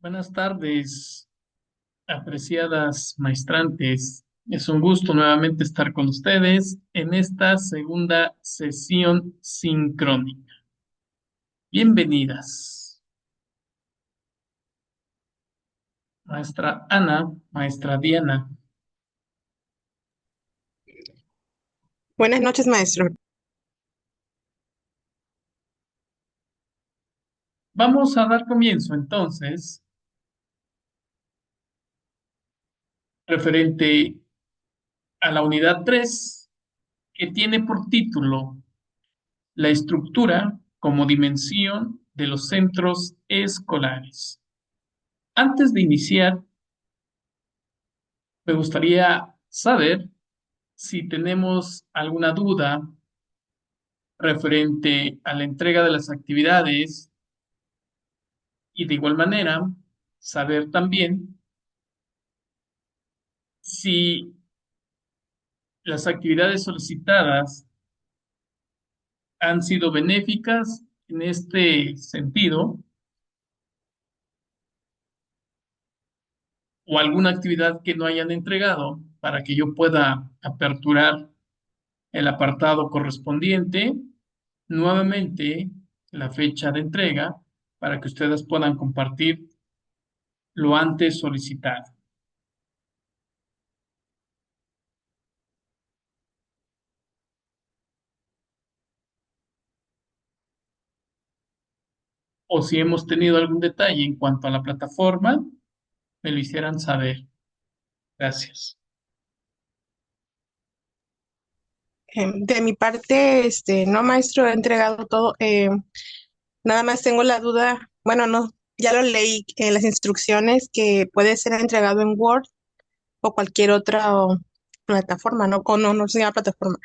Buenas tardes, apreciadas maestrantes. Es un gusto nuevamente estar con ustedes en esta segunda sesión sincrónica. Bienvenidas, maestra Ana, maestra Diana. Buenas noches, maestro. Vamos a dar comienzo entonces, referente a la unidad 3, que tiene por título La estructura como dimensión de los centros escolares. Antes de iniciar, me gustaría saber si tenemos alguna duda referente a la entrega de las actividades y de igual manera saber también si las actividades solicitadas han sido benéficas en este sentido o alguna actividad que no hayan entregado para que yo pueda aperturar el apartado correspondiente, nuevamente la fecha de entrega para que ustedes puedan compartir lo antes solicitado. O si hemos tenido algún detalle en cuanto a la plataforma, me lo hicieran saber. Gracias. De mi parte, no, maestro, he entregado todo. Nada más tengo la duda, bueno, no, ya lo leí en las instrucciones que puede ser entregado en Word o cualquier otra plataforma, ¿no? O no, no se llama plataforma.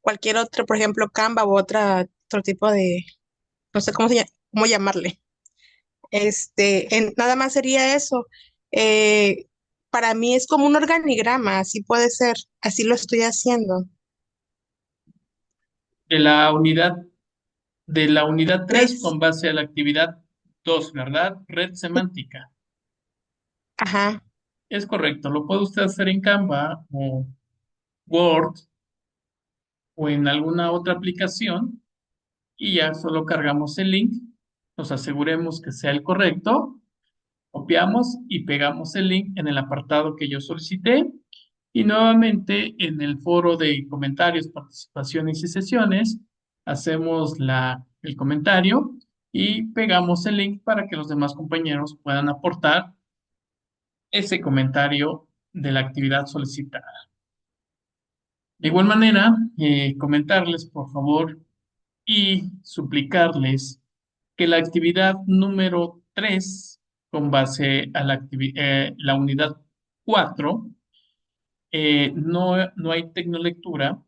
Cualquier otro, por ejemplo, Canva u otro tipo de, no sé cómo llamarle. Nada más sería eso. Eh, para mí es como un organigrama, así puede ser, así lo estoy haciendo. De la unidad, de la unidad 3 Tres. con base a la actividad 2, ¿verdad? Red semántica. Ajá. Es correcto, lo puede usted hacer en Canva o Word o en alguna otra aplicación y ya solo cargamos el link, nos aseguremos que sea el correcto, copiamos y pegamos el link en el apartado que yo solicité y nuevamente en el foro de comentarios, participaciones y sesiones hacemos el comentario y pegamos el link para que los demás compañeros puedan aportar ese comentario de la actividad solicitada. De igual manera, comentarles, por favor, y suplicarles que la actividad número 3, con base a la unidad 4, no hay tecnolectura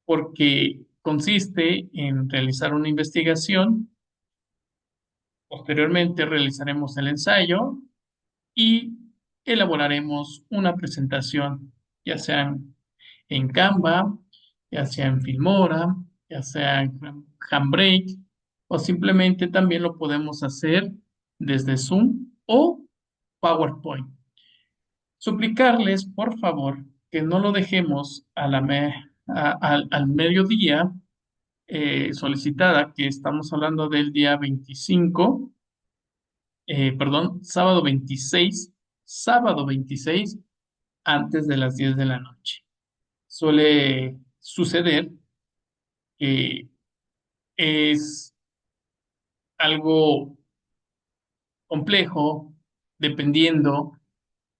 porque consiste en realizar una investigación, posteriormente realizaremos el ensayo y elaboraremos una presentación, ya sea en Canva, ya sea en Filmora, ya sea en Handbrake, o simplemente también lo podemos hacer desde Zoom o PowerPoint. Suplicarles, por favor, que no lo dejemos al mediodía solicitada, que estamos hablando del día 25, perdón, sábado 26 antes de las 10 de la noche. Suele suceder que es algo complejo dependiendo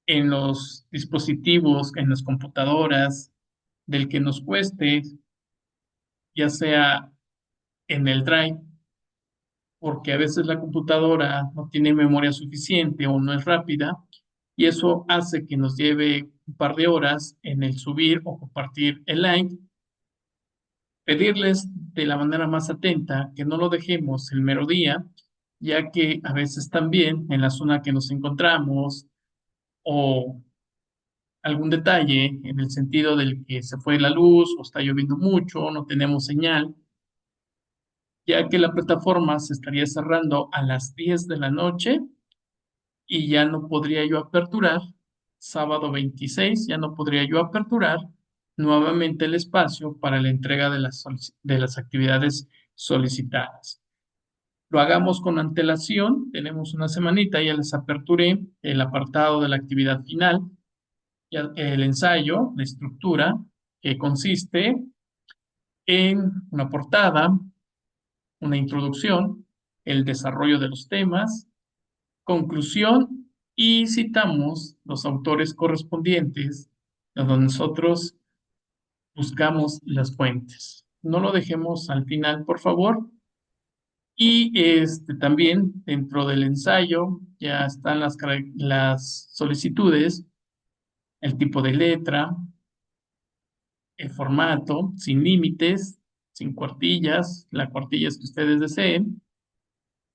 en los dispositivos, en las computadoras, del que nos cueste, ya sea en el Drive, porque a veces la computadora no tiene memoria suficiente o no es rápida, y eso hace que nos lleve un par de horas en el subir o compartir el link. Pedirles de la manera más atenta que no lo dejemos el mero día, ya que a veces también en la zona que nos encontramos o algún detalle en el sentido del que se fue la luz o está lloviendo mucho, no tenemos señal, ya que la plataforma se estaría cerrando a las 10 de la noche, y ya no podría yo aperturar, sábado 26, ya no podría yo aperturar nuevamente el espacio para la entrega de las actividades solicitadas. Lo hagamos con antelación, tenemos una semanita, ya les aperturé el apartado de la actividad final, el ensayo, la estructura, que consiste en una portada, una introducción, el desarrollo de los temas, conclusión y citamos los autores correspondientes donde nosotros buscamos las fuentes. No lo dejemos al final, por favor. Y también dentro del ensayo ya están las solicitudes, el tipo de letra, el formato, sin límites, sin cuartillas, las cuartillas que ustedes deseen,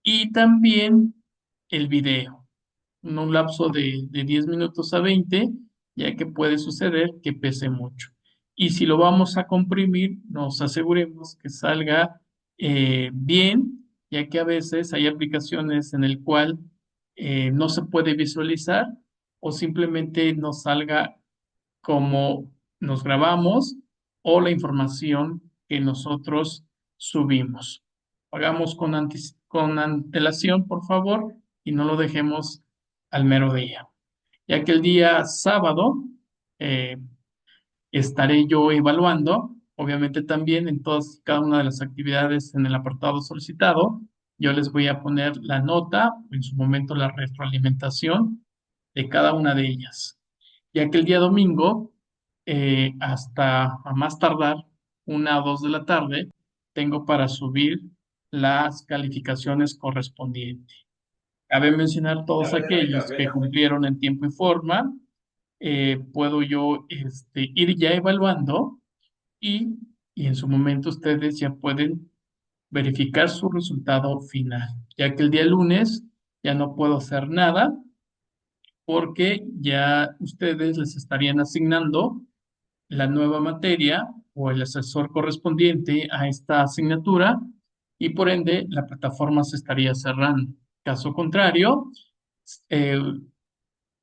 y también el video, en un lapso de 10 minutos a 20, ya que puede suceder que pese mucho. Y si lo vamos a comprimir, nos aseguremos que salga bien, ya que a veces hay aplicaciones en el cual no se puede visualizar o simplemente no salga como nos grabamos o la información que nosotros subimos. Hagamos con antelación, por favor, y no lo dejemos al mero día, ya que el día sábado eh, estaré yo evaluando, obviamente también en todas y cada una de las actividades en el apartado solicitado. Yo les voy a poner la nota, en su momento la retroalimentación de cada una de ellas, ya que el día domingo, hasta a más tardar, 1 o 2 de la tarde, tengo para subir las calificaciones correspondientes. Cabe mencionar todos aquellos que cumplieron en tiempo y forma, puedo yo ir ya evaluando y, y en su momento ustedes ya pueden verificar su resultado final, ya que el día lunes ya no puedo hacer nada porque ya ustedes les estarían asignando la nueva materia o el asesor correspondiente a esta asignatura y por ende la plataforma se estaría cerrando. Caso contrario, eh,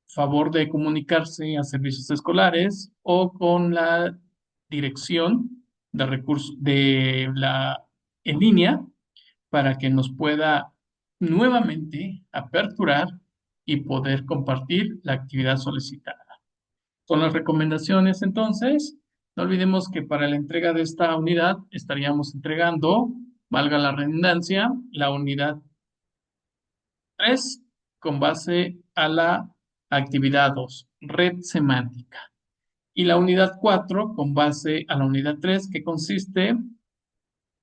favor de comunicarse a servicios escolares o con la dirección de recursos de la en línea para que nos pueda nuevamente aperturar y poder compartir la actividad solicitada. Con las recomendaciones, entonces, no olvidemos que para la entrega de esta unidad estaríamos entregando, valga la redundancia, la unidad 3 con base a la actividad 2, red semántica. Y la unidad 4 con base a la unidad 3, que consiste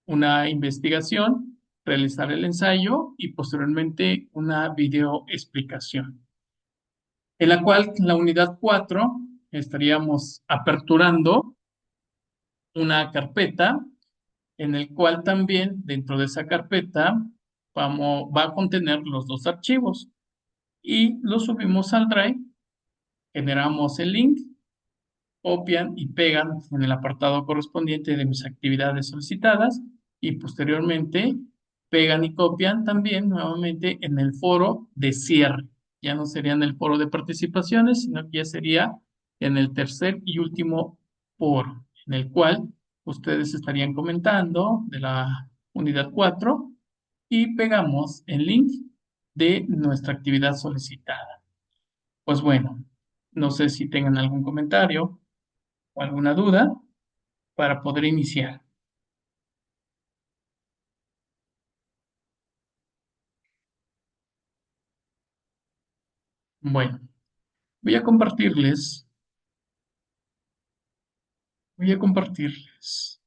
una investigación, realizar el ensayo y posteriormente una video explicación, en la cual la unidad 4 estaríamos aperturando una carpeta en el cual también dentro de esa carpeta va a contener los dos archivos y los subimos al Drive, generamos el link, copian y pegan en el apartado correspondiente de mis actividades solicitadas y posteriormente pegan y copian también nuevamente en el foro de cierre. Ya no sería en el foro de participaciones, sino que ya sería en el tercer y último foro, en el cual ustedes estarían comentando de la unidad 4 y pegamos el link de nuestra actividad solicitada. Pues bueno, no sé si tengan algún comentario o alguna duda para poder iniciar. Bueno, voy a compartirles, voy a compartirles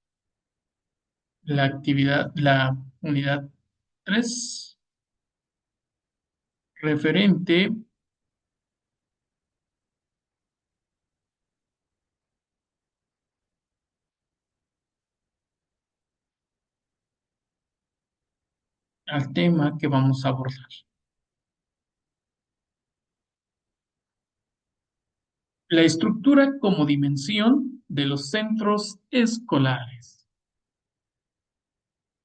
la actividad, la unidad 3 referente al tema que vamos a abordar. La estructura como dimensión de los centros escolares.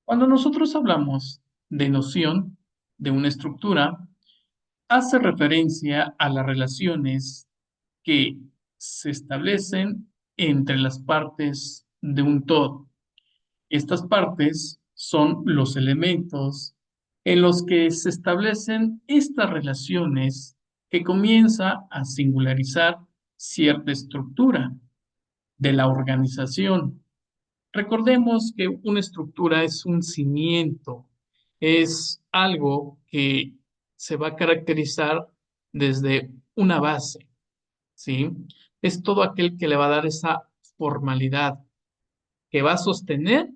Cuando nosotros hablamos de noción de una estructura, hace referencia a las relaciones que se establecen entre las partes de un todo. Estas partes son los elementos en los que se establecen estas relaciones que comienza a singularizar cierta estructura de la organización. Recordemos que una estructura es un cimiento, es algo que se va a caracterizar desde una base, ¿sí? Es todo aquel que le va a dar esa formalidad, que va a sostener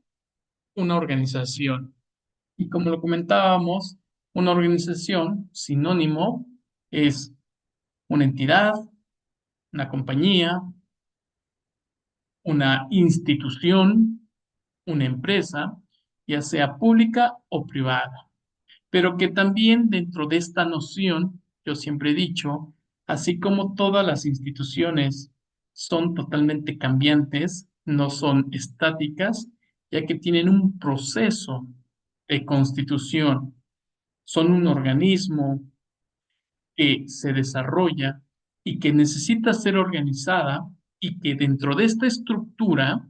una organización. Y como lo comentábamos, una organización, sinónimo, es una entidad, una compañía, una institución, una empresa, ya sea pública o privada, pero que también dentro de esta noción, yo siempre he dicho, así como todas las instituciones son totalmente cambiantes, no son estáticas, ya que tienen un proceso de constitución, son un organismo que se desarrolla y que necesita ser organizada y que dentro de esta estructura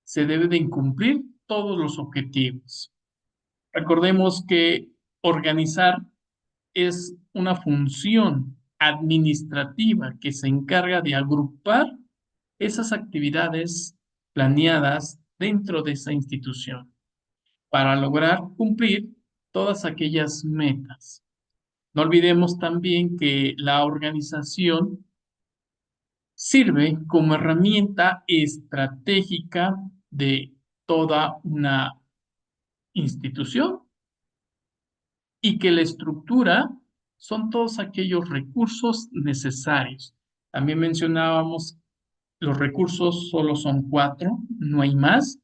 se debe de cumplir todos los objetivos. Recordemos que organizar es una función administrativa que se encarga de agrupar esas actividades planeadas dentro de esa institución para lograr cumplir todas aquellas metas. No olvidemos también que la organización sirve como herramienta estratégica de toda una institución y que la estructura son todos aquellos recursos necesarios. También mencionábamos los recursos solo son cuatro, no hay más,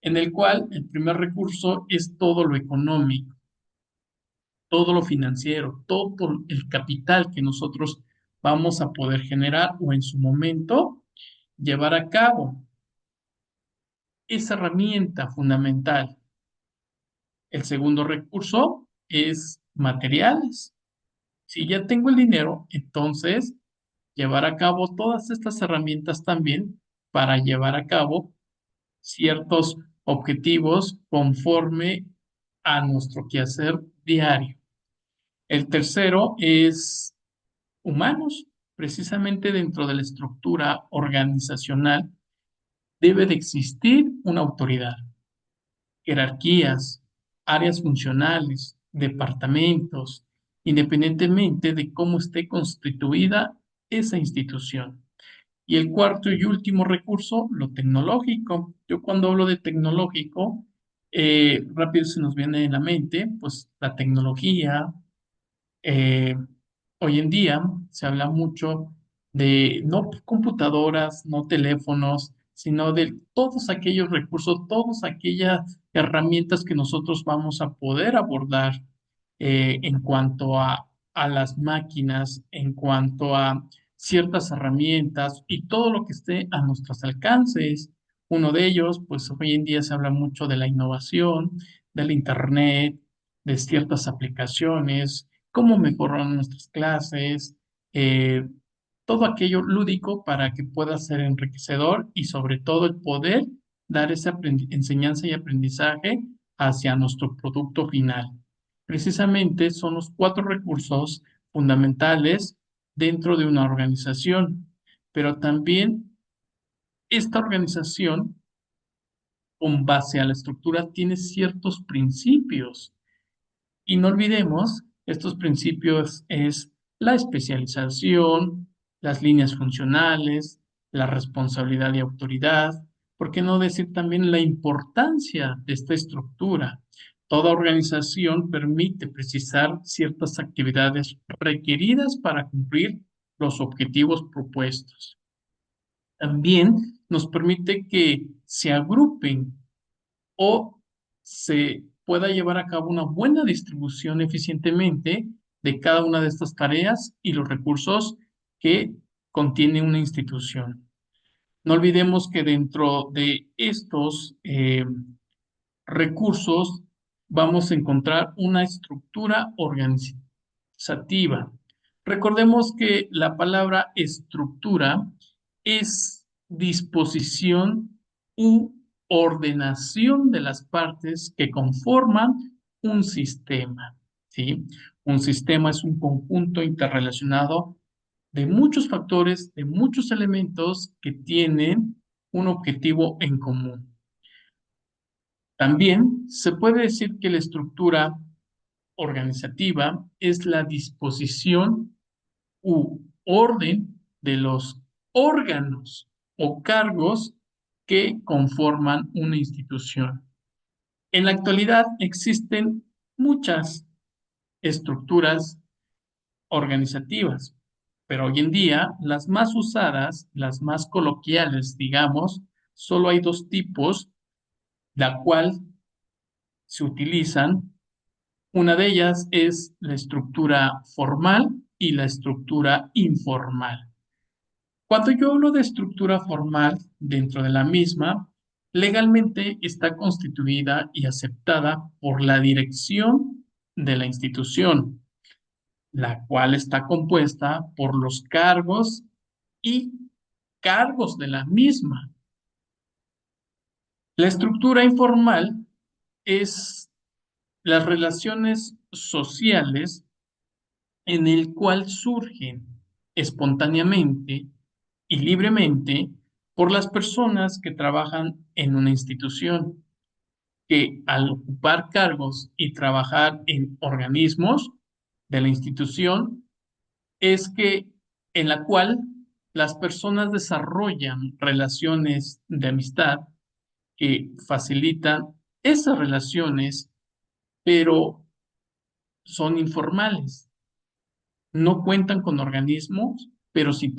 en el cual el primer recurso es todo lo económico, todo lo financiero, todo el capital que nosotros vamos a poder generar o en su momento llevar a cabo. Esa herramienta fundamental. El segundo recurso es materiales. Si ya tengo el dinero, entonces llevar a cabo todas estas herramientas también para llevar a cabo ciertos objetivos conforme a nuestro quehacer diario. El tercero es humanos. Precisamente dentro de la estructura organizacional debe de existir una autoridad, jerarquías, áreas funcionales, departamentos, independientemente de cómo esté constituida esa institución. Y el cuarto y último recurso, lo tecnológico. Yo cuando hablo de tecnológico, rápido se nos viene en la mente, pues la tecnología, eh, hoy en día se habla mucho de no computadoras, no teléfonos, sino de todos aquellos recursos, todas aquellas herramientas que nosotros vamos a poder abordar en cuanto a las máquinas, en cuanto a ciertas herramientas y todo lo que esté a nuestros alcances. Uno de ellos, pues hoy en día se habla mucho de la innovación, del Internet, de ciertas aplicaciones, cómo mejorar nuestras clases, eh, todo aquello lúdico para que pueda ser enriquecedor y sobre todo el poder dar esa enseñanza y aprendizaje hacia nuestro producto final. Precisamente son los cuatro recursos fundamentales dentro de una organización, pero también esta organización, con base a la estructura, tiene ciertos principios y no olvidemos, estos principios es la especialización, las líneas funcionales, la responsabilidad y autoridad, ¿por qué no decir también la importancia de esta estructura? Toda organización permite precisar ciertas actividades requeridas para cumplir los objetivos propuestos. También nos permite que se agrupen o se pueda llevar a cabo una buena distribución eficientemente de cada una de estas tareas y los recursos que contiene una institución. No olvidemos que dentro de estos recursos vamos a encontrar una estructura organizacional organizativa. Recordemos que la palabra estructura es disposición u ordenación de las partes que conforman un sistema, ¿sí? Un sistema es un conjunto interrelacionado de muchos factores, de muchos elementos que tienen un objetivo en común. También se puede decir que la estructura organizativa es la disposición u orden de los órganos o cargos que conforman una institución. En la actualidad existen muchas estructuras organizativas, pero hoy en día las más usadas, las más coloquiales, digamos, solo hay dos tipos, la cual se utilizan. Una de ellas es la estructura formal y la estructura informal. Cuando yo hablo de estructura formal dentro de la misma, legalmente está constituida y aceptada por la dirección de la institución, la cual está compuesta por los cargos y cargos de la misma. La estructura informal es las relaciones sociales en el cual surgen espontáneamente y libremente por las personas que trabajan en una institución, que al ocupar cargos y trabajar en organismos de la institución, es que en la cual las personas desarrollan relaciones de amistad que facilitan esas relaciones, pero son informales, no cuentan con organismos, pero sí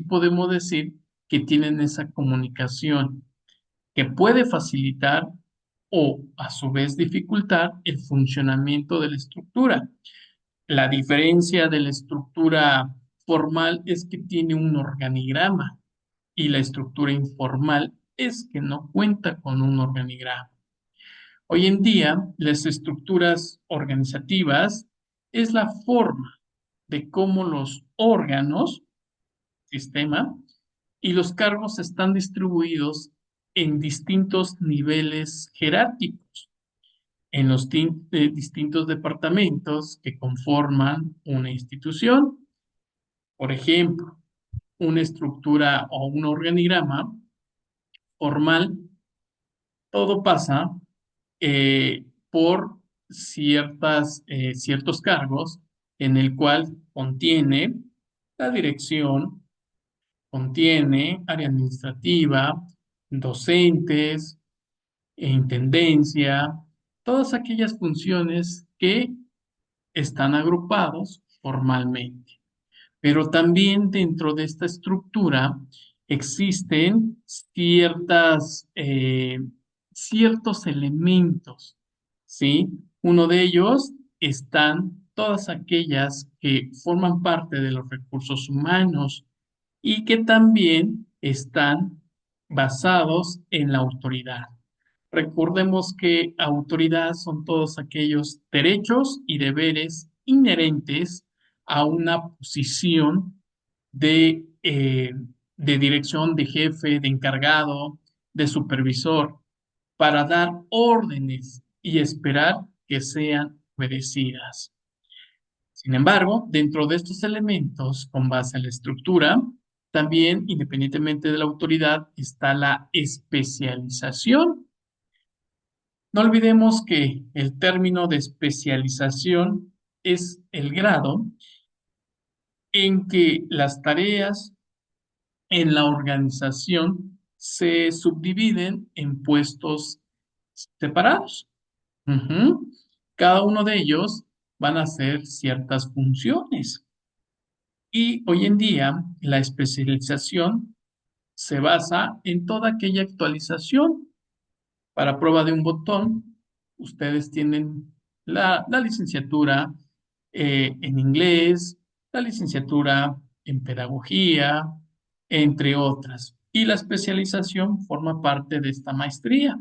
podemos decir que tienen esa comunicación que puede facilitar o a su vez dificultar el funcionamiento de la estructura. La diferencia de la estructura formal es que tiene un organigrama y la estructura informal es que no cuenta con un organigrama. Hoy en día, las estructuras organizativas es la forma de cómo los órganos, sistema, y los cargos están distribuidos en distintos niveles jerárquicos, en los distintos departamentos que conforman una institución. Por ejemplo, una estructura o un organigrama formal, todo pasa por ciertos cargos en el cual contiene la dirección, contiene área administrativa, docentes, intendencia, todas aquellas funciones que están agrupados formalmente. Pero también dentro de esta estructura existen ciertos elementos, ¿sí? Uno de ellos están todas aquellas que forman parte de los recursos humanos y que también están basados en la autoridad. Recordemos que autoridad son todos aquellos derechos y deberes inherentes a una posición de dirección, de jefe, de encargado, de supervisor, para dar órdenes y esperar que sean obedecidas. Sin embargo, dentro de estos elementos, con base en la estructura, también, independientemente de la autoridad, está la especialización. No olvidemos que el término de especialización es el grado en que las tareas en la organización se subdividen en puestos separados. Ujú. Cada uno de ellos van a hacer ciertas funciones. Y hoy en día la especialización se basa en toda aquella actualización. Para prueba de un botón, ustedes tienen la licenciatura en inglés, la licenciatura en pedagogía, entre otras. Y la especialización forma parte de esta maestría.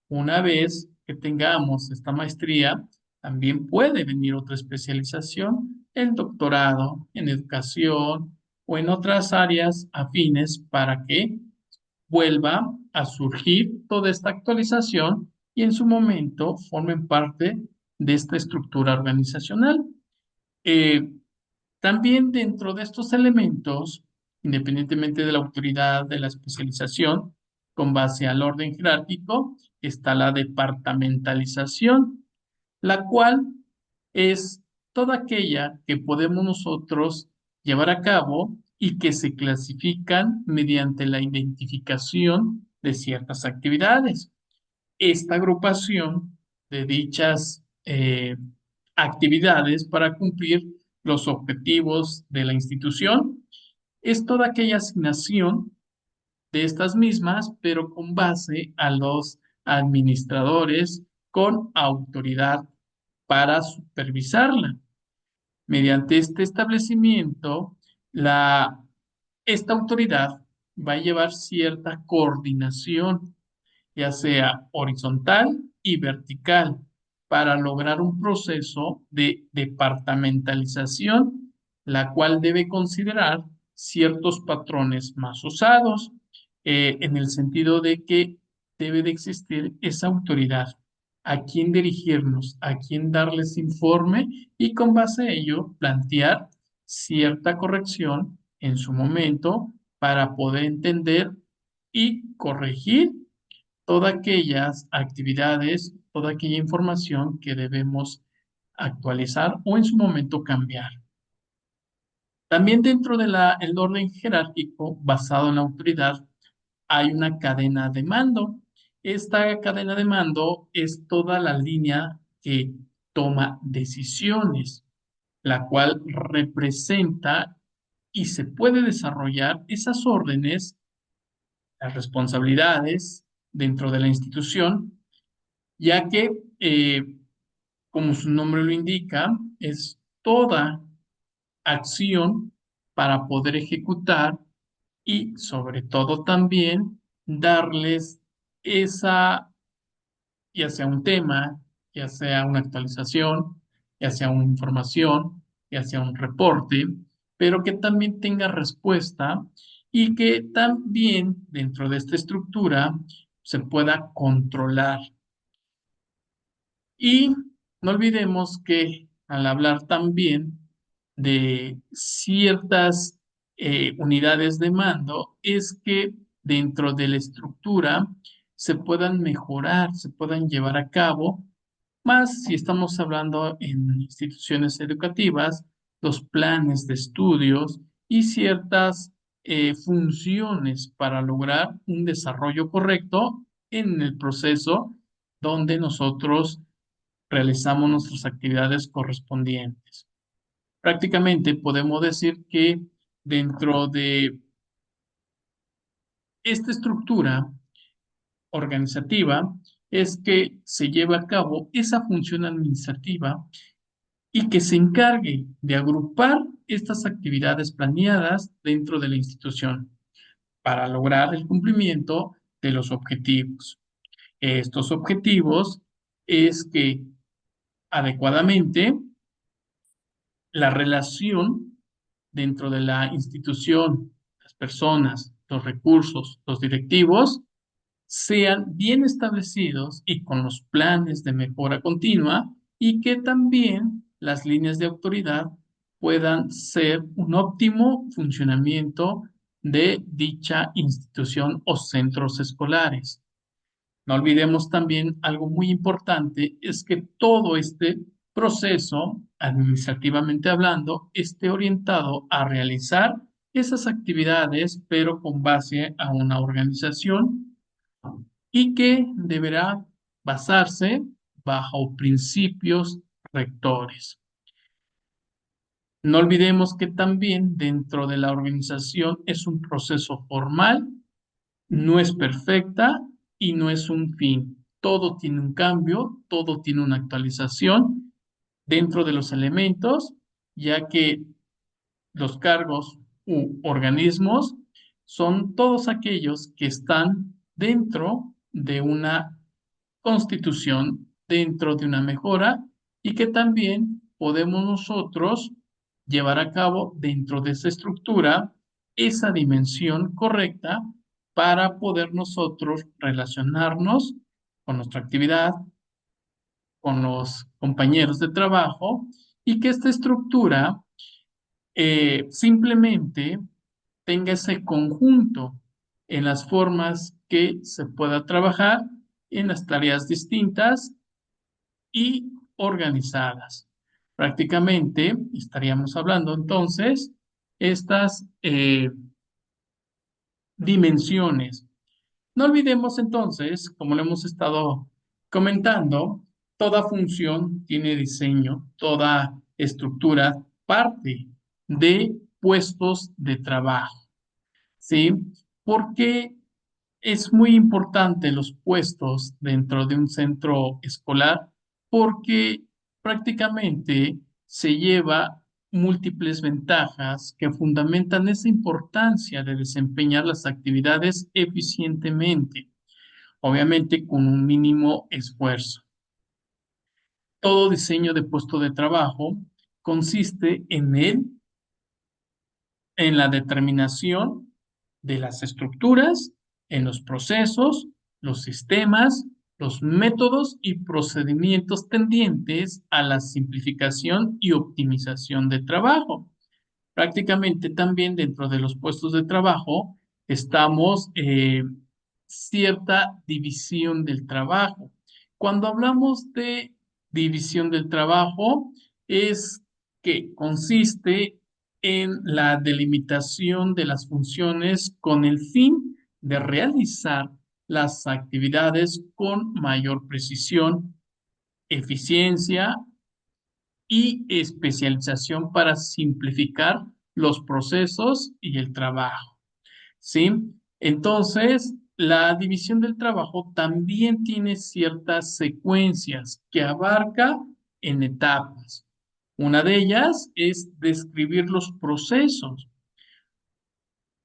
Una vez que tengamos esta maestría, también puede venir otra especialización, el doctorado en educación o en otras áreas afines para que vuelva a surgir toda esta actualización y en su momento formen parte de esta estructura organizacional. Eh, También dentro de estos elementos, independientemente de la autoridad de la especialización, con base al orden jerárquico, está la departamentalización, la cual es toda aquella que podemos nosotros llevar a cabo y que se clasifican mediante la identificación de ciertas actividades. Esta agrupación de dichas actividades para cumplir los objetivos de la institución es toda aquella asignación de estas mismas, pero con base a los administradores con autoridad para supervisarla. Mediante este establecimiento, esta autoridad va a llevar cierta coordinación, ya sea horizontal y vertical, para lograr un proceso de departamentalización, la cual debe considerar ciertos patrones más usados, en el sentido de que debe de existir esa autoridad, a quién dirigirnos, a quién darles informe y con base a ello plantear cierta corrección en su momento para poder entender y corregir todas aquellas actividades, toda aquella información que debemos actualizar o en su momento cambiar. También dentro del orden jerárquico basado en la autoridad hay una cadena de mando. Esta cadena de mando es toda la línea que toma decisiones, la cual representa y se puede desarrollar esas órdenes, las responsabilidades dentro de la institución, ya que, como su nombre lo indica, es toda acción para poder ejecutar y sobre todo también darles esa, ya sea un tema, ya sea una actualización, ya sea una información, ya sea un reporte, pero que también tenga respuesta y que también dentro de esta estructura se pueda controlar. Y no olvidemos que al hablar también de ciertas unidades de mando, es que dentro de la estructura se puedan mejorar, se puedan llevar a cabo, más si estamos hablando en instituciones educativas, los planes de estudios y ciertas funciones para lograr un desarrollo correcto en el proceso donde nosotros realizamos nuestras actividades correspondientes. Prácticamente podemos decir que dentro de esta estructura organizativa es que se lleva a cabo esa función administrativa y que se encargue de agrupar estas actividades planeadas dentro de la institución para lograr el cumplimiento de los objetivos. Estos objetivos es que adecuadamente la relación dentro de la institución, las personas, los recursos, los directivos, sean bien establecidos y con los planes de mejora continua y que también las líneas de autoridad puedan ser un óptimo funcionamiento de dicha institución o centros escolares. No olvidemos también algo muy importante, es que todo este proceso, administrativamente hablando, esté orientado a realizar esas actividades, pero con base a una organización y que deberá basarse bajo principios rectores. No olvidemos que también dentro de la organización es un proceso formal, no es perfecta y no es un fin. Todo tiene un cambio, todo tiene una actualización dentro de los elementos, ya que los cargos u organismos son todos aquellos que están dentro de una constitución, dentro de una mejora y que también podemos nosotros llevar a cabo dentro de esa estructura esa dimensión correcta para poder nosotros relacionarnos con nuestra actividad, con los compañeros de trabajo y que esta estructura simplemente tenga ese conjunto en las formas que se pueda trabajar en las tareas distintas y organizadas. Prácticamente estaríamos hablando entonces estas dimensiones. No olvidemos entonces, como lo hemos estado comentando, toda función tiene diseño, toda estructura parte de puestos de trabajo, ¿sí? Porque es muy importante los puestos dentro de un centro escolar porque prácticamente se lleva múltiples ventajas que fundamentan esa importancia de desempeñar las actividades eficientemente, obviamente con un mínimo esfuerzo. Todo diseño de puesto de trabajo consiste en la determinación de las estructuras, en los procesos, los sistemas, los métodos y procedimientos tendientes a la simplificación y optimización de trabajo. Prácticamente también dentro de los puestos de trabajo estamos cierta división del trabajo. Cuando hablamos de división del trabajo, es que consiste en la delimitación de las funciones con el fin de realizar las actividades con mayor precisión, eficiencia y especialización para simplificar los procesos y el trabajo, ¿sí? Entonces, la división del trabajo también tiene ciertas secuencias que abarca en etapas. Una de ellas es describir los procesos.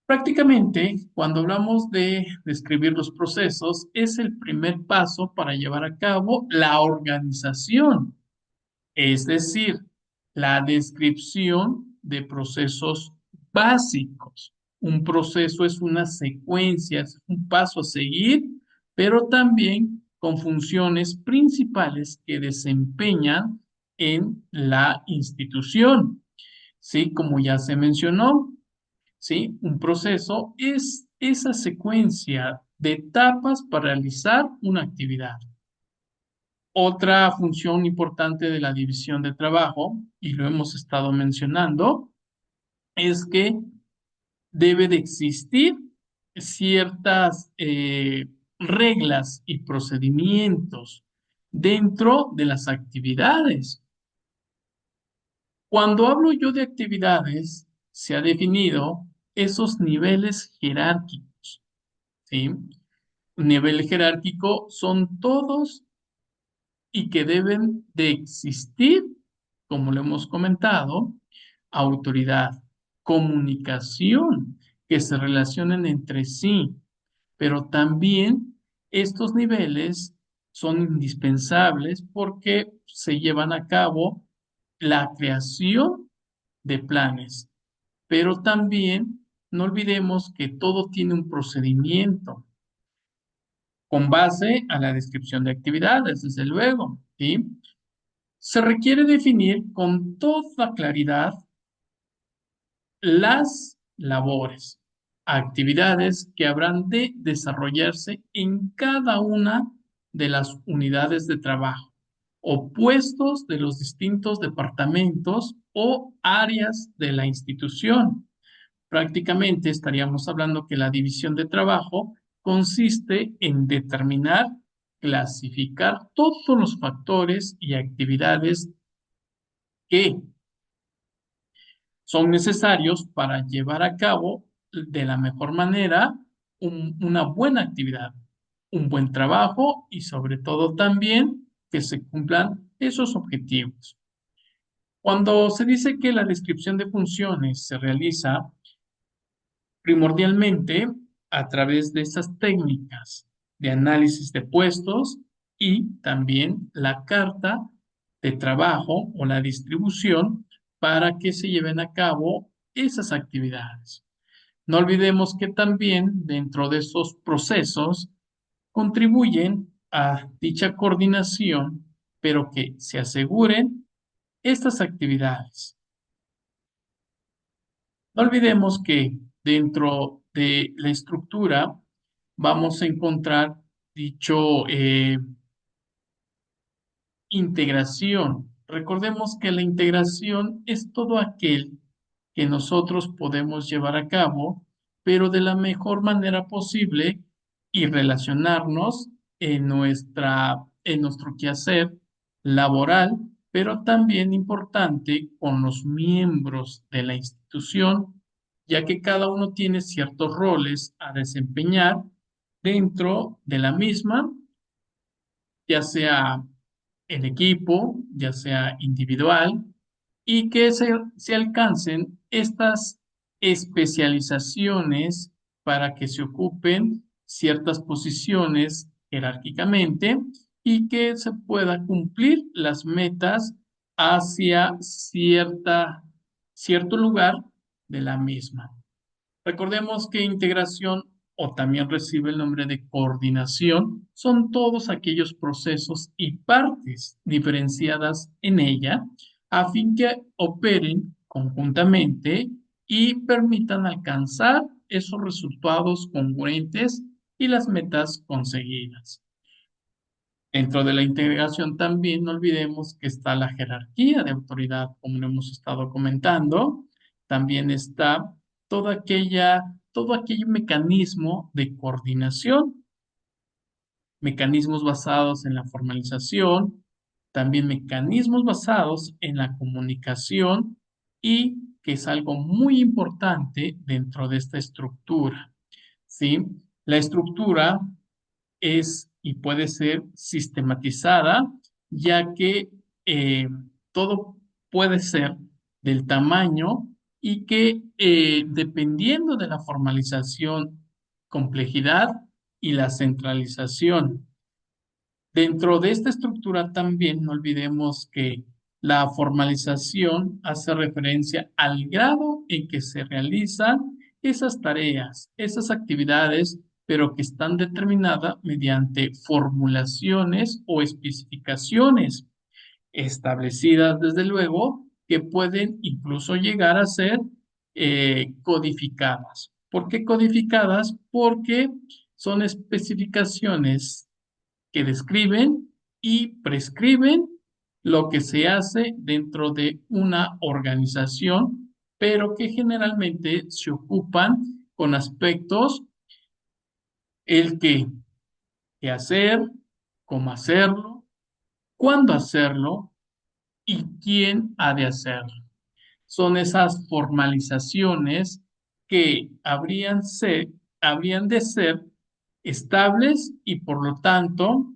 Prácticamente, cuando hablamos de describir los procesos, es el primer paso para llevar a cabo la organización, es decir, la descripción de procesos básicos. Un proceso es una secuencia, es un paso a seguir, pero también con funciones principales que desempeñan en la institución. ¿Sí? Como ya se mencionó, ¿sí? Un proceso es esa secuencia de etapas para realizar una actividad. Otra función importante de la división de trabajo, y lo hemos estado mencionando, es que debe de existir ciertas reglas y procedimientos dentro de las actividades. Cuando hablo yo de actividades, se ha definido esos niveles jerárquicos, ¿sí? Un nivel jerárquico son todos y que deben de existir, como lo hemos comentado, autoridad, comunicación, que se relacionen entre sí, pero también estos niveles son indispensables porque se llevan a cabo la creación de planes, pero también no olvidemos que todo tiene un procedimiento con base a la descripción de actividades, desde luego, ¿sí? Se requiere definir con toda claridad las labores, actividades que habrán de desarrollarse en cada una de las unidades de trabajo o puestos de los distintos departamentos o áreas de la institución. Prácticamente estaríamos hablando que la división de trabajo consiste en determinar, clasificar todos los factores y actividades que son necesarios para llevar a cabo de la mejor manera una buena actividad, un buen trabajo y sobre todo también que se cumplan esos objetivos. Cuando se dice que la descripción de funciones se realiza primordialmente a través de esas técnicas de análisis de puestos y también la carta de trabajo o la distribución para que se lleven a cabo esas actividades. No olvidemos que también dentro de esos procesos contribuyen a dicha coordinación, pero que se aseguren estas actividades. No olvidemos que dentro de la estructura vamos a encontrar dicho integración. Recordemos que la integración es todo aquel que nosotros podemos llevar a cabo, pero de la mejor manera posible y relacionarnos en nuestro quehacer laboral, pero también importante con los miembros de la institución, ya que cada uno tiene ciertos roles a desempeñar dentro de la misma, ya sea en equipo, ya sea individual, y que se alcancen estas especializaciones para que se ocupen ciertas posiciones jerárquicamente y que se pueda cumplir las metas hacia cierto lugar de la misma. Recordemos que integración o también recibe el nombre de coordinación, son todos aquellos procesos y partes diferenciadas en ella a fin que operen conjuntamente y permitan alcanzar esos resultados congruentes y las metas conseguidas. Dentro de la integración también no olvidemos que está la jerarquía de autoridad, como lo hemos estado comentando. También está todo aquel mecanismo de coordinación, mecanismos basados en la formalización, también mecanismos basados en la comunicación y que es algo muy importante dentro de esta estructura, ¿sí? La estructura es y puede ser sistematizada, ya que todo puede ser del tamaño y que dependiendo de la formalización, complejidad y la centralización. Dentro de esta estructura también no olvidemos que la formalización hace referencia al grado en que se realizan esas tareas, esas actividades, pero que están determinadas mediante formulaciones o especificaciones establecidas, desde luego, que pueden incluso llegar a ser codificadas. ¿Por qué codificadas? Porque son especificaciones que describen y prescriben lo que se hace dentro de una organización, pero que generalmente se ocupan con aspectos el qué hacer, cómo hacerlo, cuándo hacerlo y quién ha de hacerlo. Son esas formalizaciones que habrían de ser estables y por lo tanto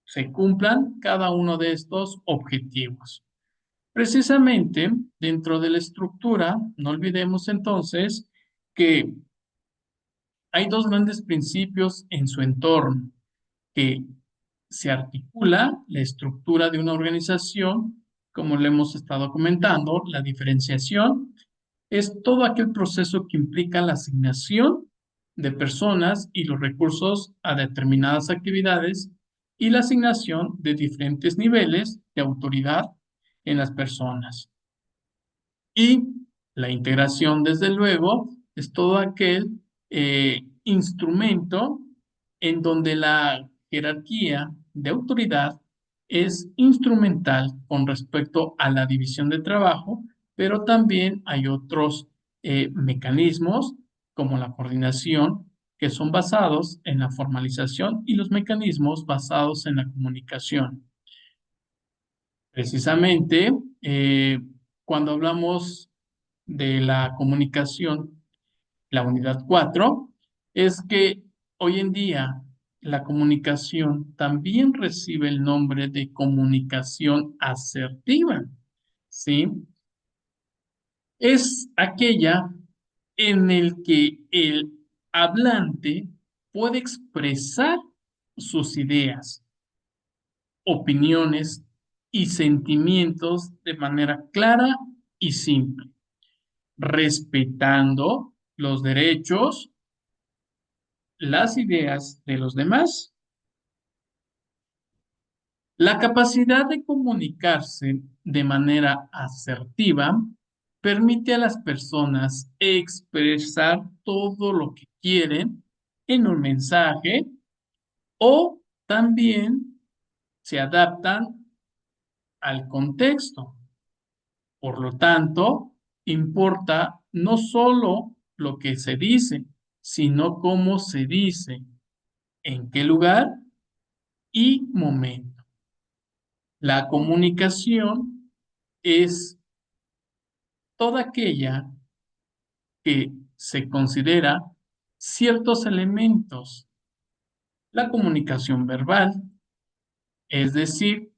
se cumplan cada uno de estos objetivos. Precisamente dentro de la estructura, no olvidemos entonces que hay dos grandes principios en su entorno, que se articula la estructura de una organización, como le hemos estado comentando, la diferenciación es todo aquel proceso que implica la asignación de personas y los recursos a determinadas actividades y la asignación de diferentes niveles de autoridad en las personas. Y la integración, desde luego, es todo aquel instrumento en donde la jerarquía de autoridad es instrumental con respecto a la división de trabajo, pero también hay otros mecanismos como la coordinación que son basados en la formalización y los mecanismos basados en la comunicación. Precisamente, cuando hablamos de la comunicación, la unidad 4 es que hoy en día la comunicación también recibe el nombre de comunicación asertiva, ¿sí? Es aquella en el que el hablante puede expresar sus ideas, opiniones y sentimientos de manera clara y simple, respetando los derechos, las ideas de los demás. La capacidad de comunicarse de manera asertiva permite a las personas expresar todo lo que quieren en un mensaje o también se adaptan al contexto. Por lo tanto, importa no solo lo que se dice, sino cómo se dice, en qué lugar y momento. La comunicación es toda aquella que se considera ciertos elementos. La comunicación verbal, es decir,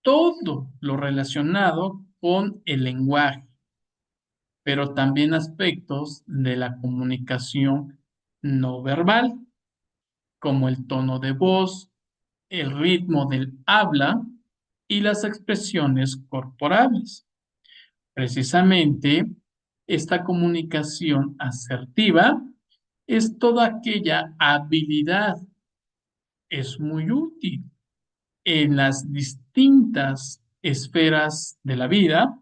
todo lo relacionado con el lenguaje, pero también aspectos de la comunicación no verbal, como el tono de voz, el ritmo del habla y las expresiones corporales. Precisamente, esta comunicación asertiva es toda aquella habilidad, es muy útil en las distintas esferas de la vida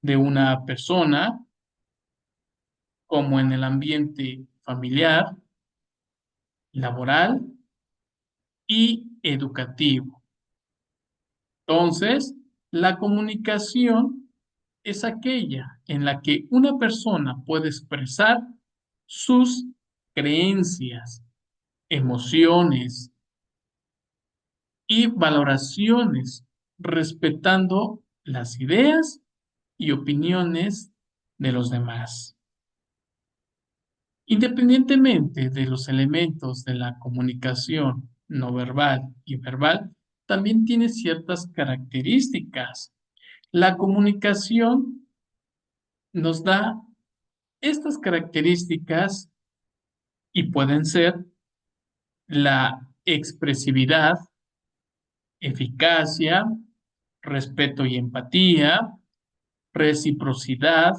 de una persona, como en el ambiente familiar, laboral y educativo. Entonces, la comunicación es aquella en la que una persona puede expresar sus creencias, emociones y valoraciones, respetando las ideas y opiniones de los demás. Independientemente de los elementos de la comunicación no verbal y verbal, también tiene ciertas características. La comunicación nos da estas características y pueden ser la expresividad, eficacia, respeto y empatía, reciprocidad,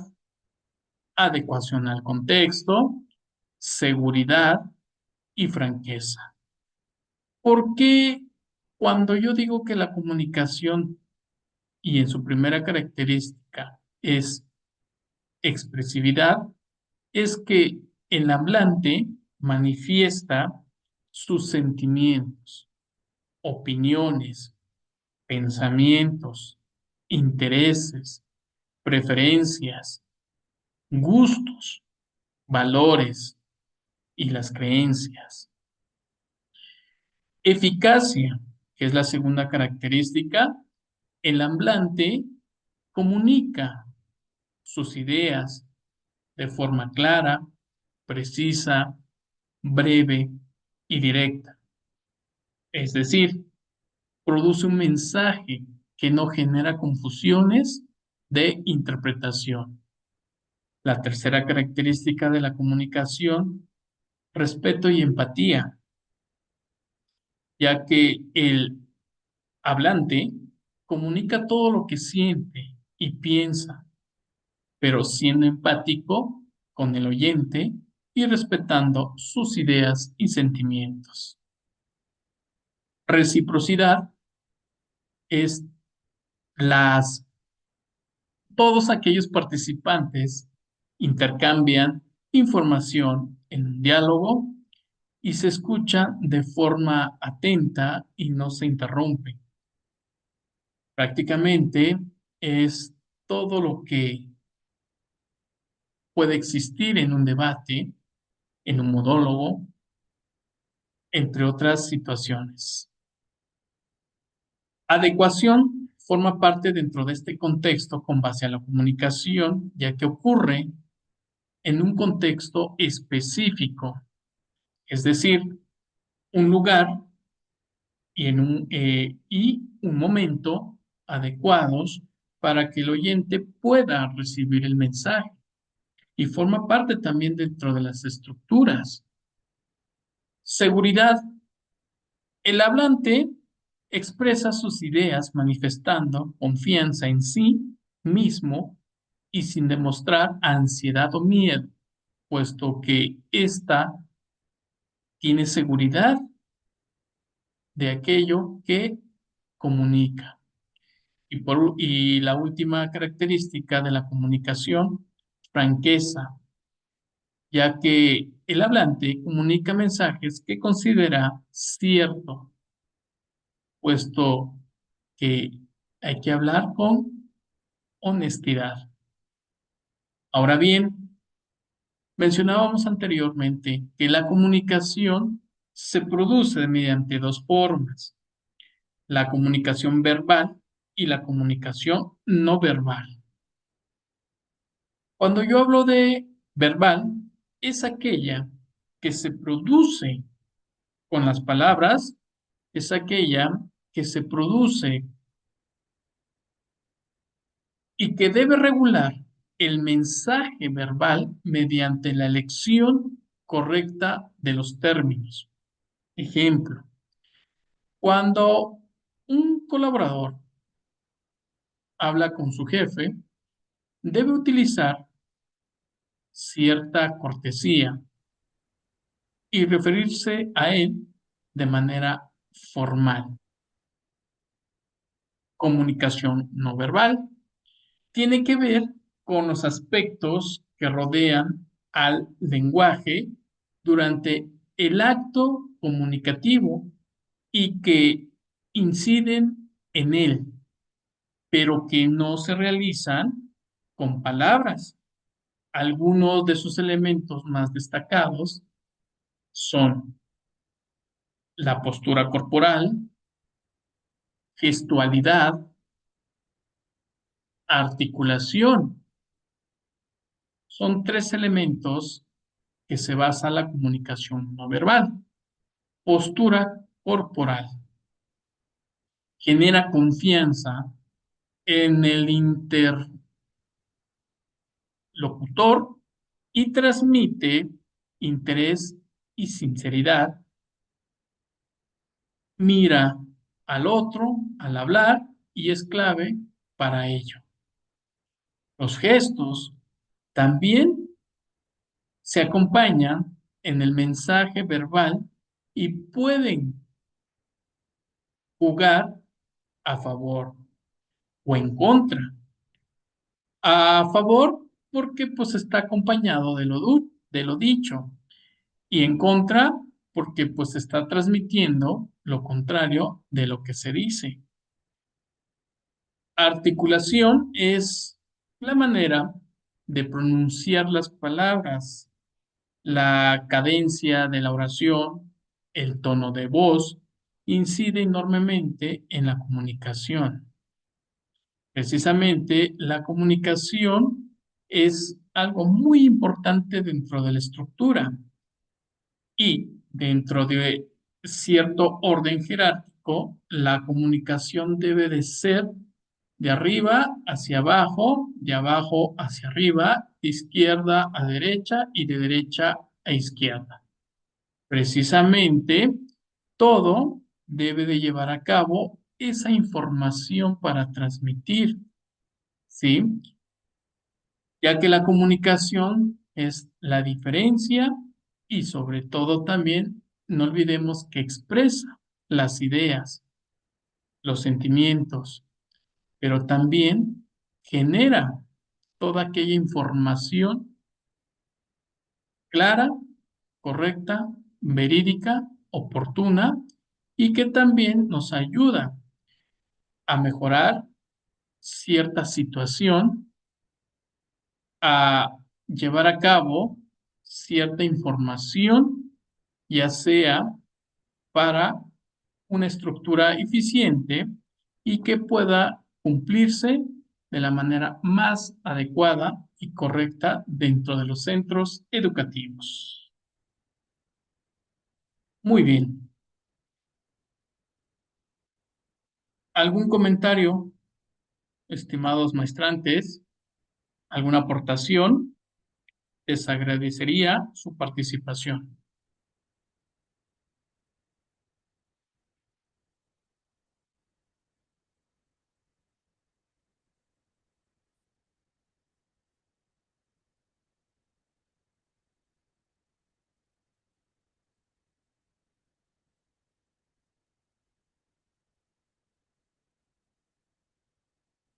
adecuación al contexto, seguridad y franqueza. ¿Por qué cuando yo digo que la comunicación y en su primera característica es expresividad? Es que el hablante manifiesta sus sentimientos, opiniones, pensamientos, intereses, preferencias, gustos, valores y las creencias. Eficacia, que es la segunda característica, el hablante comunica sus ideas de forma clara, precisa, breve y directa. Es decir, produce un mensaje que no genera confusiones de interpretación. La tercera característica de la comunicación, respeto y empatía, ya que el hablante comunica todo lo que siente y piensa, pero siendo empático con el oyente y respetando sus ideas y sentimientos. Reciprocidad es las todos aquellos participantes intercambian información en un diálogo y se escucha de forma atenta y no se interrumpe. Prácticamente es todo lo que puede existir en un debate, en un monólogo, entre otras situaciones. Adecuación forma parte dentro de este contexto con base a la comunicación, ya que ocurre en un contexto específico, es decir, un lugar y un momento adecuados para que el oyente pueda recibir el mensaje y forma parte también dentro de las estructuras. Seguridad. El hablante expresa sus ideas manifestando confianza en sí mismo y sin demostrar ansiedad o miedo, puesto que ésta tiene seguridad de aquello que comunica. Y la última característica de la comunicación, franqueza, ya que el hablante comunica mensajes que considera cierto, puesto que hay que hablar con honestidad. Ahora bien, mencionábamos anteriormente que la comunicación se produce mediante dos formas, la comunicación verbal y la comunicación no verbal. Cuando yo hablo de verbal, es aquella que se produce con las palabras, es aquella que se produce y que debe regular el mensaje verbal mediante la elección correcta de los términos. Ejemplo, cuando un colaborador habla con su jefe, debe utilizar cierta cortesía y referirse a él de manera formal. Comunicación no verbal tiene que ver con los aspectos que rodean al lenguaje durante el acto comunicativo y que inciden en él, pero que no se realizan con palabras. Algunos de sus elementos más destacados son la postura corporal, gestualidad, articulación. Son tres elementos que se basa la comunicación no verbal. Postura corporal. Genera confianza en el interlocutor y transmite interés y sinceridad. Mira al otro al hablar y es clave para ello. Los gestos también se acompañan en el mensaje verbal y pueden jugar a favor o en contra. A favor porque pues está acompañado de lo dicho y en contra porque pues está transmitiendo lo contrario de lo que se dice. Articulación es la manera de pronunciar las palabras, la cadencia de la oración, el tono de voz, incide enormemente en la comunicación. Precisamente la comunicación es algo muy importante dentro de la estructura y dentro de cierto orden jerárquico, la comunicación debe de ser de arriba hacia abajo, de abajo hacia arriba, de izquierda a derecha y de derecha a izquierda. Precisamente todo debe de llevar a cabo esa información para transmitir, ¿sí? Ya que la comunicación es la diferencia y sobre todo también no olvidemos que expresa las ideas, los sentimientos, pero también genera toda aquella información clara, correcta, verídica, oportuna y que también nos ayuda a mejorar cierta situación, a llevar a cabo cierta información, ya sea para una estructura eficiente y que pueda cumplirse de la manera más adecuada y correcta dentro de los centros educativos. Muy bien. ¿Algún comentario, estimados maestrantes? ¿Alguna aportación? Les agradecería su participación.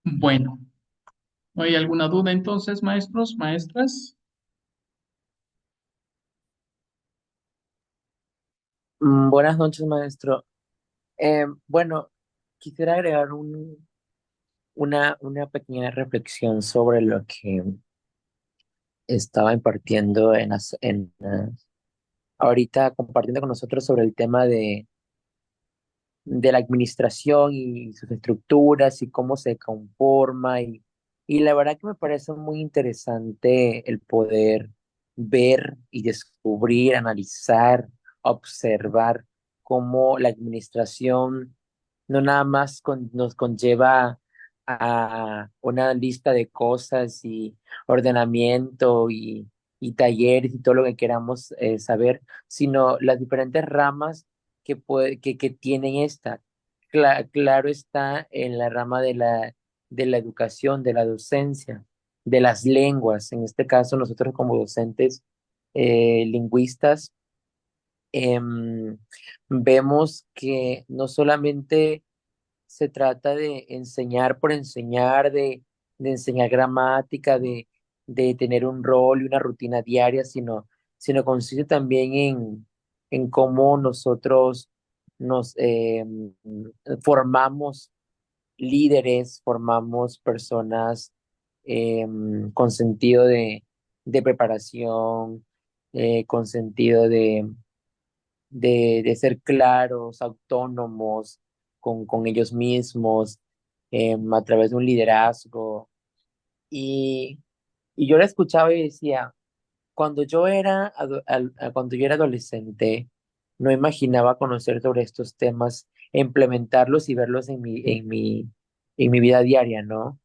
Bueno, ¿no hay alguna duda entonces, maestros, maestras? Buenas noches, maestro. Bueno, quisiera agregar una pequeña reflexión sobre lo que estaba impartiendo ahorita compartiendo con nosotros sobre el tema de la administración y sus estructuras y cómo se conforma y la verdad que me parece muy interesante el poder ver y descubrir, analizar, observar cómo la administración no nada más nos conlleva a una lista de cosas y ordenamiento y talleres y todo lo que queramos saber, sino las diferentes ramas que tienen esta. Claro está en la rama de la educación, de la docencia, de las lenguas. En este caso, nosotros como docentes lingüistas, em, vemos que no solamente se trata de enseñar por enseñar, de enseñar gramática, de tener un rol y una rutina diaria, sino consiste también en cómo nosotros nos formamos líderes, formamos personas con sentido de preparación, con sentido de ser claros, autónomos con ellos mismos, a través de un liderazgo. Y, y yo la escuchaba y decía, cuando yo era adolescente, no imaginaba conocer sobre estos temas, implementarlos y verlos en mi vida diaria, ¿no?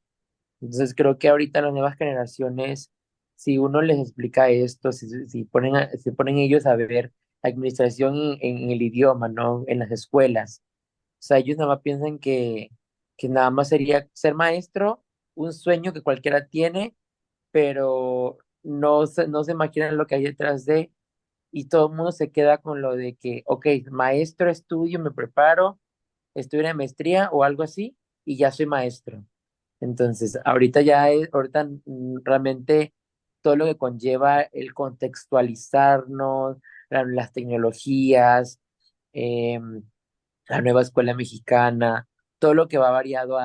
Entonces creo que ahorita las nuevas generaciones, si uno les explica esto, si ponen ellos a ver administración en el idioma, ¿no? En las escuelas. O sea, ellos nada más piensan que nada más sería ser maestro, un sueño que cualquiera tiene, pero no se imaginan lo que hay detrás de, y todo el mundo se queda con lo de que, ok, maestro, estudio, me preparo, estudio una maestría o algo así, y ya soy maestro. Entonces, ahorita realmente todo lo que conlleva el contextualizarnos, las tecnologías, em, la nueva escuela mexicana, todo lo que va variado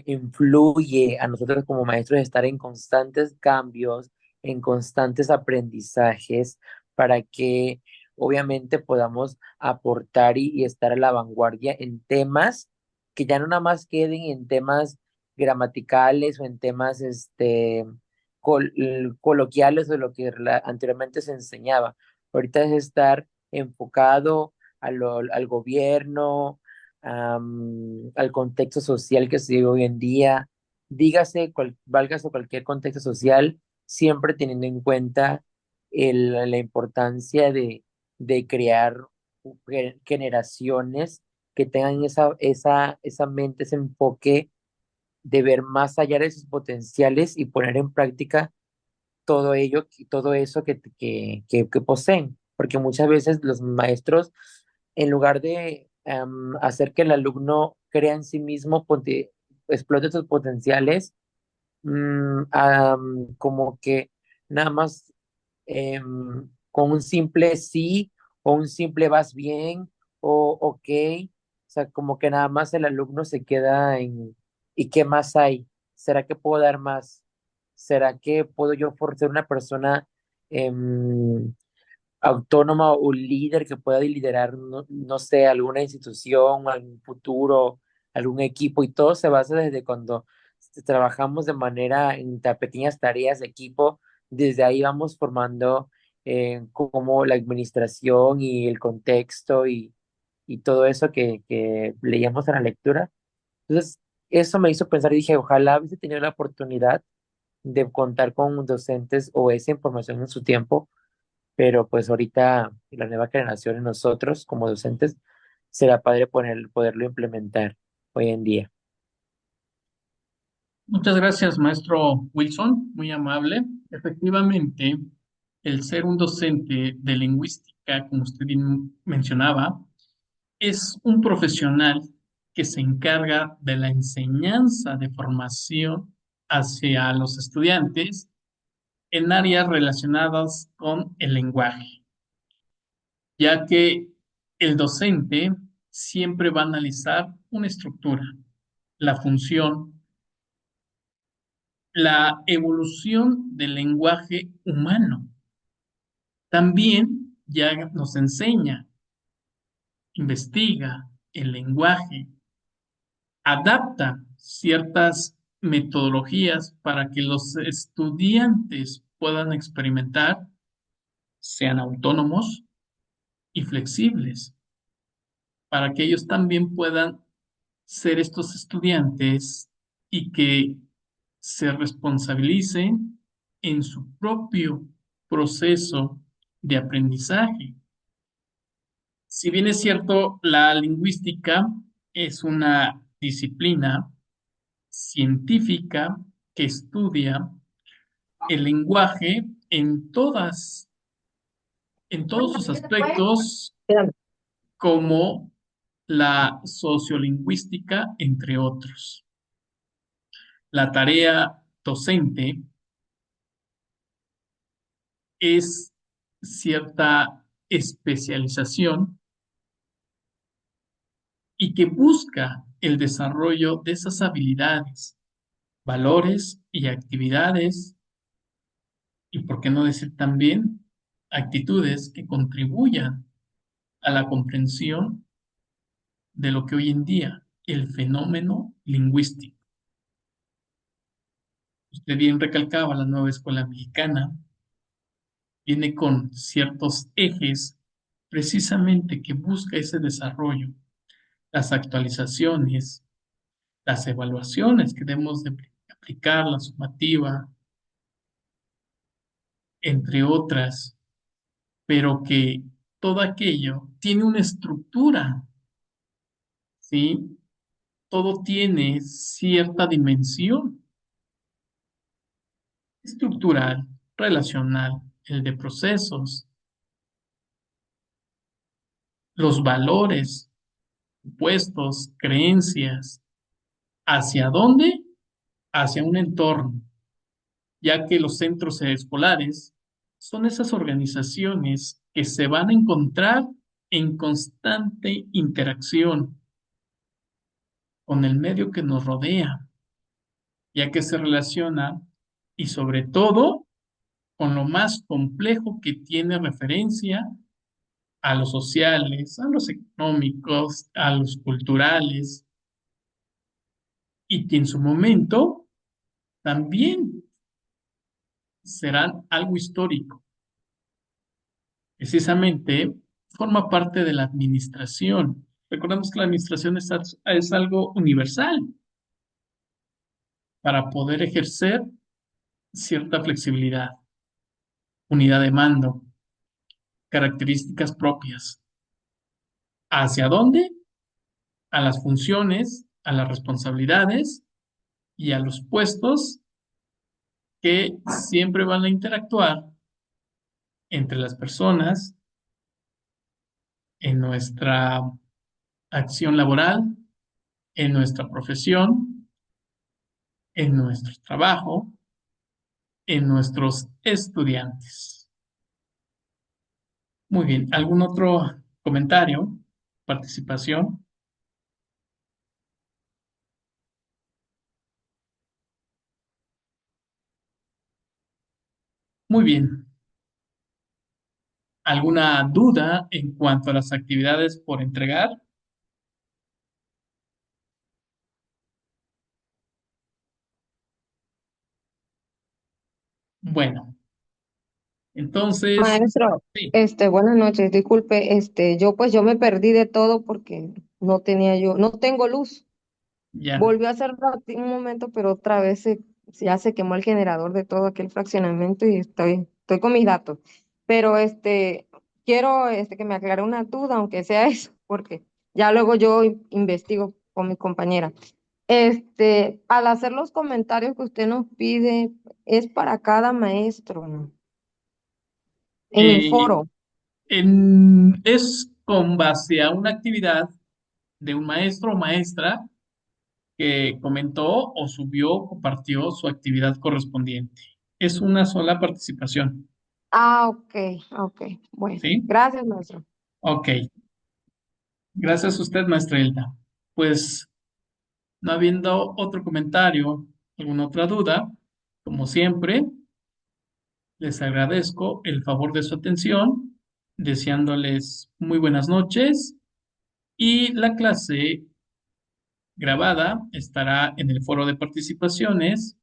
influye a nosotros como maestros estar en constantes cambios, en constantes aprendizajes, para que obviamente podamos aportar y estar a la vanguardia en temas que ya no nada más queden en temas gramaticales o en temas coloquiales o lo que anteriormente se enseñaba. Ahorita es estar enfocado al gobierno, al contexto social que se vive hoy en día, válgase cualquier contexto social, siempre teniendo en cuenta la importancia de crear generaciones que tengan esa mente, ese enfoque de ver más allá de sus potenciales y poner en práctica todo ello, todo eso que poseen, porque muchas veces los maestros, en lugar de hacer que el alumno crea en sí mismo, explote sus potenciales, como que nada más con un simple sí o un simple vas bien o ok, o sea, como que nada más el alumno se queda en ¿y qué más hay? ¿Será que puedo dar más? ¿Será que puedo yo ser una persona em, autónoma o líder que pueda liderar, no sé, alguna institución, algún futuro, algún equipo? Y todo se basa desde cuando trabajamos de manera en pequeñas tareas de equipo, desde ahí vamos formando como la administración y el contexto y todo eso que leíamos en la lectura. Entonces, eso me hizo pensar y dije, ojalá hubiese tenido la oportunidad de contar con docentes o esa información en su tiempo, pero pues ahorita la nueva generación, nosotros como docentes, será padre poderlo implementar hoy en día. Muchas gracias, maestro Wilson, muy amable. Efectivamente, el ser un docente de lingüística, como usted bien mencionaba, es un profesional que se encarga de la enseñanza de formación hacia los estudiantes en áreas relacionadas con el lenguaje, ya que el docente siempre va a analizar una estructura, la función, la evolución del lenguaje humano. También ya nos enseña, investiga el lenguaje, adapta ciertas metodologías para que los estudiantes puedan experimentar, sean autónomos y flexibles, para que ellos también puedan ser estos estudiantes y que se responsabilicen en su propio proceso de aprendizaje. Si bien es cierto, la lingüística es una disciplina científica que estudia el lenguaje en todos sus aspectos, como la sociolingüística, entre otros. La tarea docente es cierta especialización y que busca el desarrollo de esas habilidades, valores y actividades, y por qué no decir también actitudes que contribuyan a la comprensión de lo que hoy en día el fenómeno lingüístico. Usted bien recalcaba, la nueva escuela mexicana viene con ciertos ejes precisamente que busca ese desarrollo, las actualizaciones, las evaluaciones que debemos de aplicar, la sumativa, entre otras, pero que todo aquello tiene una estructura, ¿sí? Todo tiene cierta dimensión estructural, relacional, el de procesos, los valores, supuestos, creencias, ¿hacia dónde? Hacia un entorno, ya que los centros escolares son esas organizaciones que se van a encontrar en constante interacción con el medio que nos rodea, ya que se relaciona y sobre todo con lo más complejo que tiene referencia a los sociales, a los económicos, a los culturales, y que en su momento también serán algo histórico. Precisamente forma parte de la administración. Recordemos que la administración es algo universal para poder ejercer cierta flexibilidad, unidad de mando, características propias. ¿Hacia dónde? A las funciones, a las responsabilidades y a los puestos que siempre van a interactuar entre las personas en nuestra acción laboral, en nuestra profesión, en nuestro trabajo, en nuestros estudiantes. Muy bien, ¿algún otro comentario, participación? Muy bien. ¿Alguna duda en cuanto a las actividades por entregar? Bueno, entonces, Maestro, sí, buenas noches, disculpe, yo me perdí de todo porque no tengo luz. ya. Volvió a hacer un momento, pero otra vez ya se quemó el generador de todo aquel fraccionamiento y estoy con mis datos. Pero quiero que me aclare una duda, aunque sea eso, porque ya luego yo investigo con mi compañera. Al hacer los comentarios que usted nos pide, es para cada maestro, ¿no? En el Eh, foro. es con base a una actividad de un maestro o maestra que comentó o subió o compartió su actividad correspondiente. Es una sola participación, Ah, ok, ok. Bueno, ¿sí? gracias, maestro. Ok, gracias a usted, maestra Hilda. Pues, no habiendo otro comentario, alguna otra duda, como siempre, les agradezco el favor de su atención, deseándoles muy buenas noches y la clase grabada estará en el foro de participaciones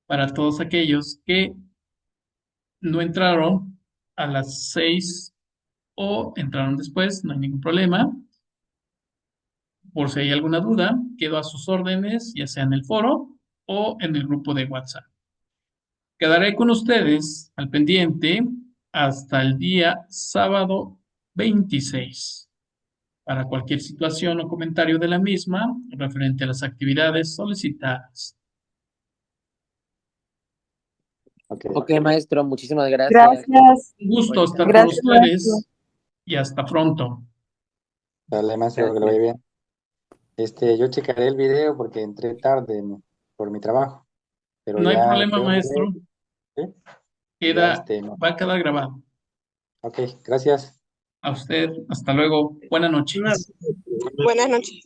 para todos aquellos que no entraron a las 6 o entraron después, no hay ningún problema. Por si hay alguna duda, quedo a sus órdenes, ya sea en el foro o en el grupo de WhatsApp. Quedaré con ustedes al pendiente hasta el día sábado 26 para cualquier situación o comentario de la misma referente a las actividades solicitadas. Ok. Ok, maestro, muchísimas gracias. Gracias, Un gusto Bonita estar con noche. gracias, maestro. ustedes y hasta pronto. Dale, maestro, que lo vaya Gracias. bien. Yo checaré el video porque entré tarde por mi trabajo, pero No hay ya problema, veo el video, maestro. ¿sí? Y ya Queda, no. va a quedar grabado. Ok, gracias. A usted, hasta luego. Buenas noches. Buenas noches.